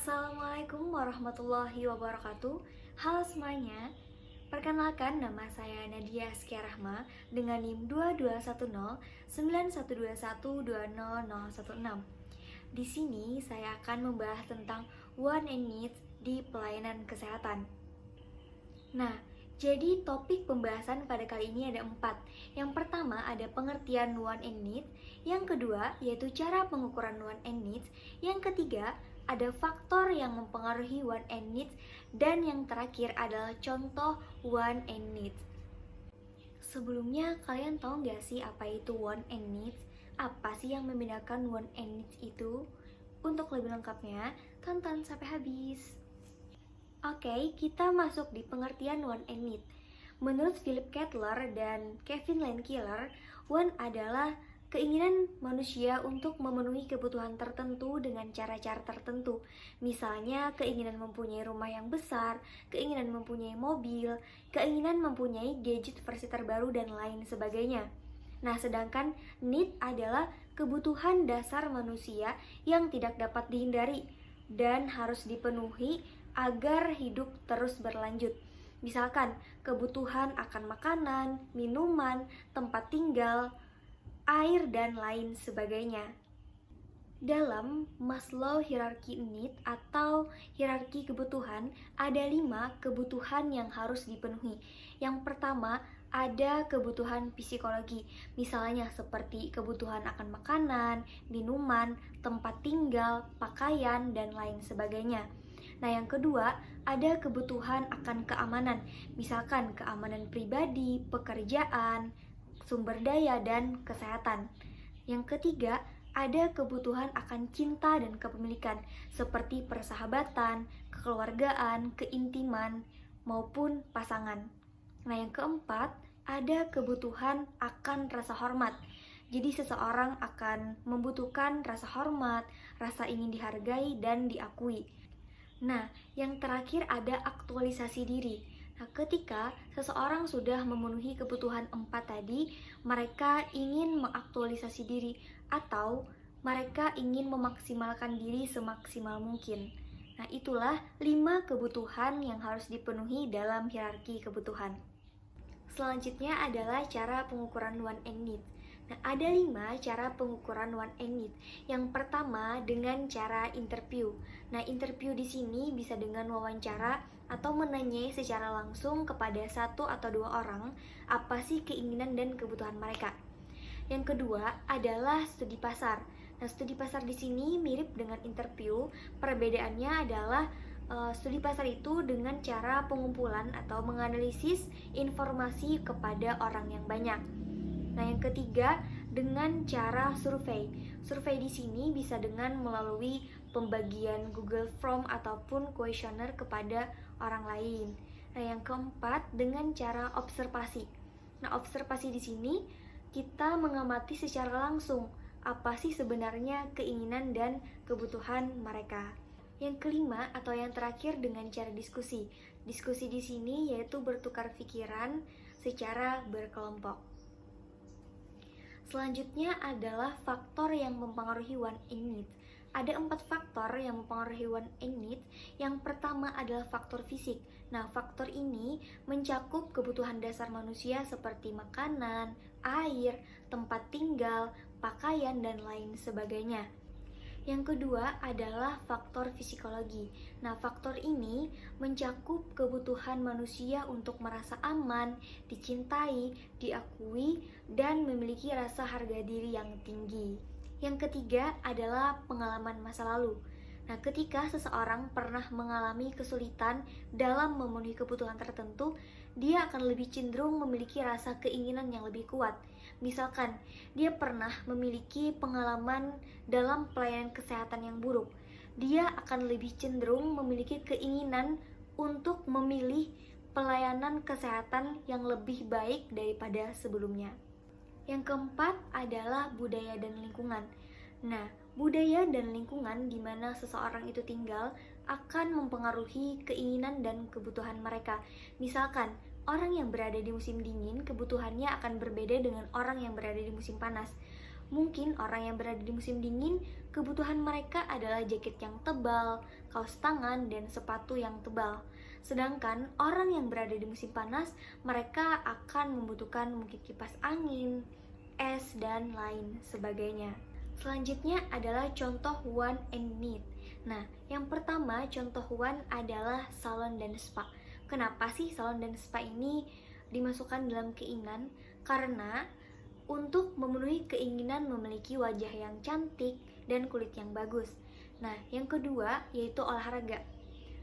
Assalamualaikum warahmatullahi wabarakatuh. Halo semuanya. Perkenalkan, nama saya Nadia Askia Rahma dengan NIM 22109121200016. Di sini saya akan membahas tentang want and needs di pelayanan kesehatan. Nah, jadi topik pembahasan pada kali ini ada 4. Yang pertama ada pengertian want and need. Yang kedua yaitu cara pengukuran want and needs. Yang ketiga ada faktor yang mempengaruhi want and needs. Dan yang terakhir adalah contoh want and needs. Sebelumnya kalian tahu nggak sih apa itu want and needs? Apa sih yang membedakan want and needs itu? Untuk lebih lengkapnya, tonton sampai habis. Oke, kita masuk di pengertian want and need. Menurut Philip Kotler dan Kevin Landkiller, want adalah keinginan manusia untuk memenuhi kebutuhan tertentu dengan cara-cara tertentu. Misalnya, keinginan mempunyai rumah yang besar, keinginan mempunyai mobil, keinginan mempunyai gadget versi terbaru, dan lain sebagainya. Nah, sedangkan need adalah kebutuhan dasar manusia yang tidak dapat dihindari dan harus dipenuhi agar hidup terus berlanjut. Misalkan kebutuhan akan makanan, minuman, tempat tinggal, air, dan lain sebagainya. Dalam Maslow Hierarchy Need atau hierarki kebutuhan, ada 5 kebutuhan yang harus dipenuhi. Yang pertama, ada kebutuhan psikologi, misalnya seperti kebutuhan akan makanan, minuman, tempat tinggal, pakaian, dan lain sebagainya. Nah, yang kedua, ada kebutuhan akan keamanan, misalkan keamanan pribadi, pekerjaan, sumber daya, dan kesehatan. Yang ketiga, ada kebutuhan akan cinta dan kepemilikan, seperti persahabatan, kekeluargaan, keintiman, maupun pasangan. Nah, yang keempat, ada kebutuhan akan rasa hormat. Jadi seseorang akan membutuhkan rasa hormat, rasa ingin dihargai dan diakui. Nah, yang terakhir ada aktualisasi diri. Nah, ketika seseorang sudah memenuhi kebutuhan 4 tadi, mereka ingin mengaktualisasi diri atau mereka ingin memaksimalkan diri semaksimal mungkin. Nah, itulah 5 kebutuhan yang harus dipenuhi dalam hierarki kebutuhan. Selanjutnya adalah cara pengukuran want and need. Nah, ada 5 cara pengukuran want and need. Yang pertama dengan cara interview. Nah, interview di sini bisa dengan wawancara atau menanyai secara langsung kepada 1 atau 2 orang apa sih keinginan dan kebutuhan mereka. Yang kedua adalah studi pasar. Nah, studi pasar di sini mirip dengan interview. Perbedaannya adalah studi pasar itu dengan cara pengumpulan atau menganalisis informasi kepada orang yang banyak. Nah, yang ketiga dengan cara survei. Survei di sini bisa dengan melalui pembagian Google Form ataupun kuesioner kepada orang lain. Nah, yang keempat dengan cara observasi. Nah, observasi di sini kita mengamati secara langsung apa sih sebenarnya keinginan dan kebutuhan mereka. Yang kelima atau yang terakhir dengan cara diskusi. Diskusi di sini yaitu bertukar pikiran secara berkelompok. Selanjutnya adalah faktor yang mempengaruhi want and need. Ada 4 faktor yang mempengaruhi want and need. Yang pertama adalah faktor fisik. Nah, faktor ini mencakup kebutuhan dasar manusia seperti makanan, air, tempat tinggal, pakaian, dan lain sebagainya. Yang kedua adalah faktor psikologi. Nah, faktor ini mencakup kebutuhan manusia untuk merasa aman, dicintai, diakui, dan memiliki rasa harga diri yang tinggi. Yang ketiga adalah pengalaman masa lalu. Nah, ketika seseorang pernah mengalami kesulitan dalam memenuhi kebutuhan tertentu, dia akan lebih cenderung memiliki rasa keinginan yang lebih kuat. Misalkan, dia pernah memiliki pengalaman dalam pelayanan kesehatan yang buruk. Dia akan lebih cenderung memiliki keinginan untuk memilih pelayanan kesehatan yang lebih baik daripada sebelumnya. Yang keempat adalah budaya dan lingkungan. Nah, budaya dan lingkungan di mana seseorang itu tinggal akan mempengaruhi keinginan dan kebutuhan mereka. Misalkan, orang yang berada di musim dingin kebutuhannya akan berbeda dengan orang yang berada di musim panas. Mungkin orang yang berada di musim dingin, kebutuhan mereka adalah jaket yang tebal, kaos tangan, dan sepatu yang tebal. Sedangkan orang yang berada di musim panas, mereka akan membutuhkan mungkin kipas angin, es, dan lain sebagainya. Selanjutnya adalah contoh want and need. Nah, yang pertama contoh want adalah salon dan spa. Kenapa sih salon dan spa ini dimasukkan dalam keinginan? Karena untuk memenuhi keinginan memiliki wajah yang cantik dan kulit yang bagus. Nah, yang kedua yaitu olahraga.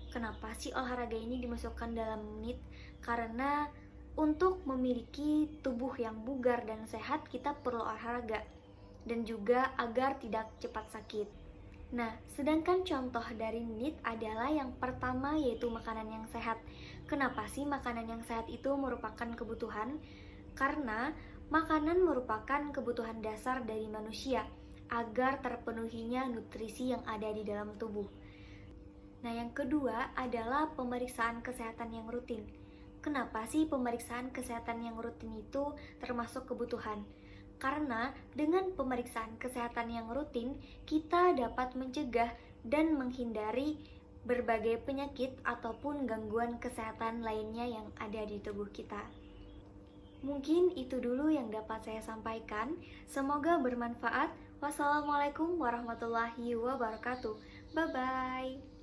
Kenapa sih olahraga ini dimasukkan dalam need? Karena untuk memiliki tubuh yang bugar dan sehat, kita perlu olahraga. Dan juga agar tidak cepat sakit. Nah, sedangkan contoh dari need adalah yang pertama yaitu makanan yang sehat. Kenapa sih makanan yang sehat itu merupakan kebutuhan? Karena makanan merupakan kebutuhan dasar dari manusia agar terpenuhinya nutrisi yang ada di dalam tubuh. Nah, yang kedua adalah pemeriksaan kesehatan yang rutin. Kenapa sih pemeriksaan kesehatan yang rutin itu termasuk kebutuhan? Karena dengan pemeriksaan kesehatan yang rutin, kita dapat mencegah dan menghindari berbagai penyakit ataupun gangguan kesehatan lainnya yang ada di tubuh kita. Mungkin itu dulu yang dapat saya sampaikan. Semoga bermanfaat. Wassalamualaikum warahmatullahi wabarakatuh. Bye-bye.